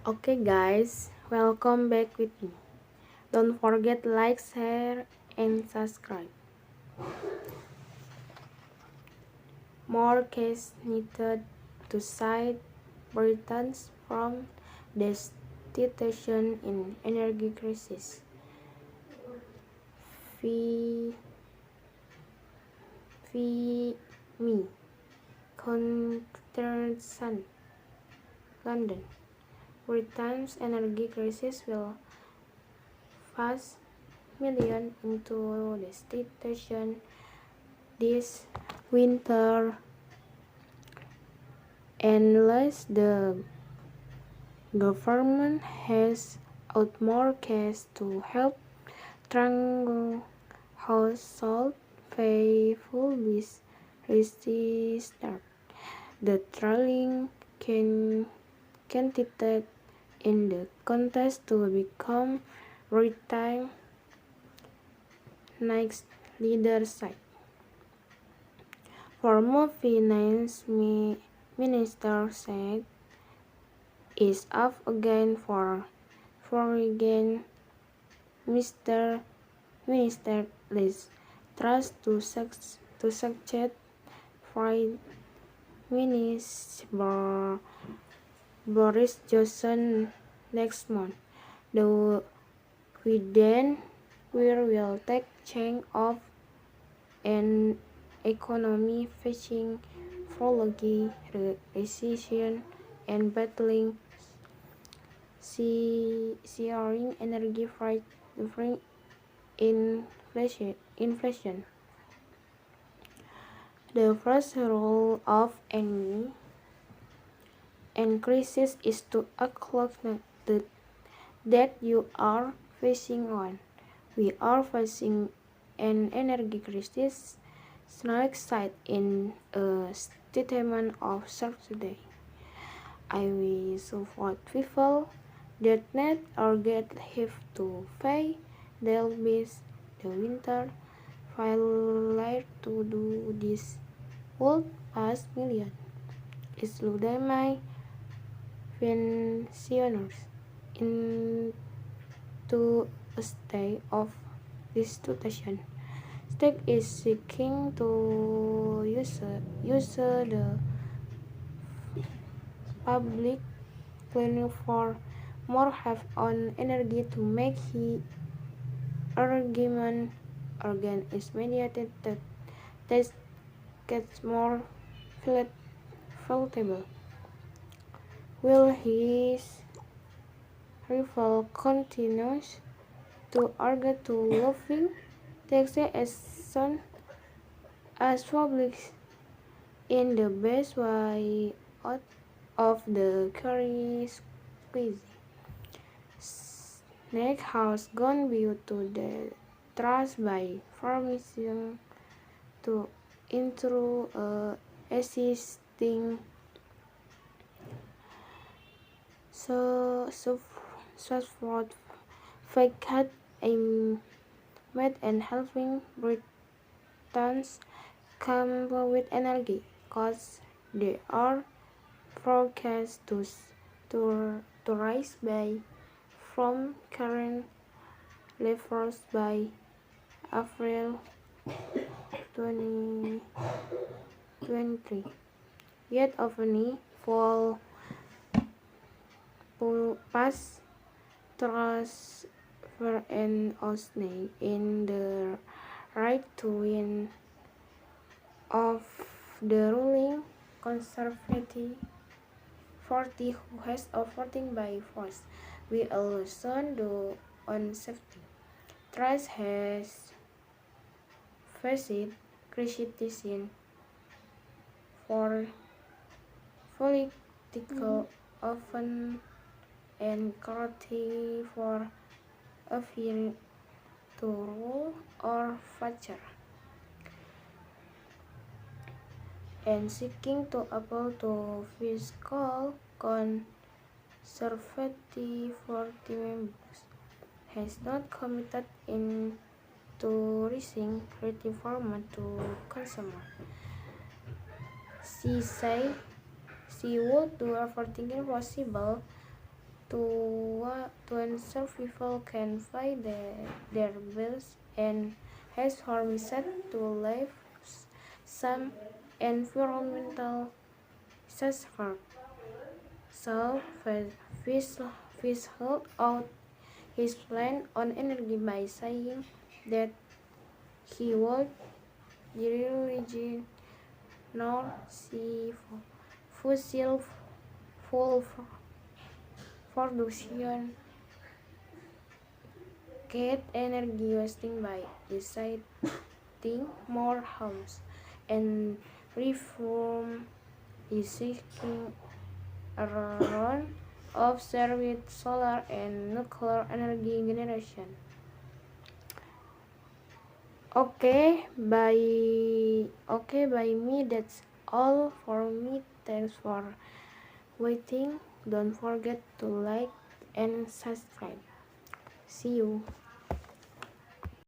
Okay guys, welcome back with me. Don't forget like, share and subscribe. More cash needed to cite Britain's from the situation in energy crisis. Fee, me, Conterson, London. Britain's energy crisis will force millions into the situation this winter unless the government has out more cash to help triangle household pay full with registered. The trailing candidate in the contest to become Britain next leader side. Former finance minister said is up again for foreign Minister Liz Truss to succeed Prime Minister Boris Johnson next month. The Sweden will take change of an economy facing prolonged recession and battling soaring energy prices inflation. The first rule of any crisis is to acknowledge that you are facing one. We are facing an energy crisis, Snark said in a statement of Saturday. I will support people that need or get have to pay their bills the winter. Failure to do this would pass millions, including my pensioners, into a state of destitution. State is seeking to use the public planning for more have on energy to make his argument organ is mediated that taste gets more palatable. Will his rival continues to argue to lobbying taxes as soon as public in the best way out of the curry squeeze? Snake has gone due to the trust by promising to intro existing support facade aimed and helping Britons come with energy costs. They are forecast to rise by from current levels by April 2023. Yet often fall past transfer and Osney in the right to win of the ruling Conservative Party who has a voting by force. We also do on safety. Truss has faced criticism for political often and correctly for appearing to rule or future and seeking to appeal to fiscal conservative party members has not committed in to raising reform to consumer. She said she would do everything possible to ensure people can pay their bills and has harnessed to live some environmental safeguards. So Fish held out his plan on energy by saying that he would dirige North Sea fossil fuel production, cut energy wasting by deciding more homes, and reform is seeking a run offshore with solar and nuclear energy generation. Okay, by me, that's all for me. Thanks for waiting. Don't forget to like and subscribe. See you.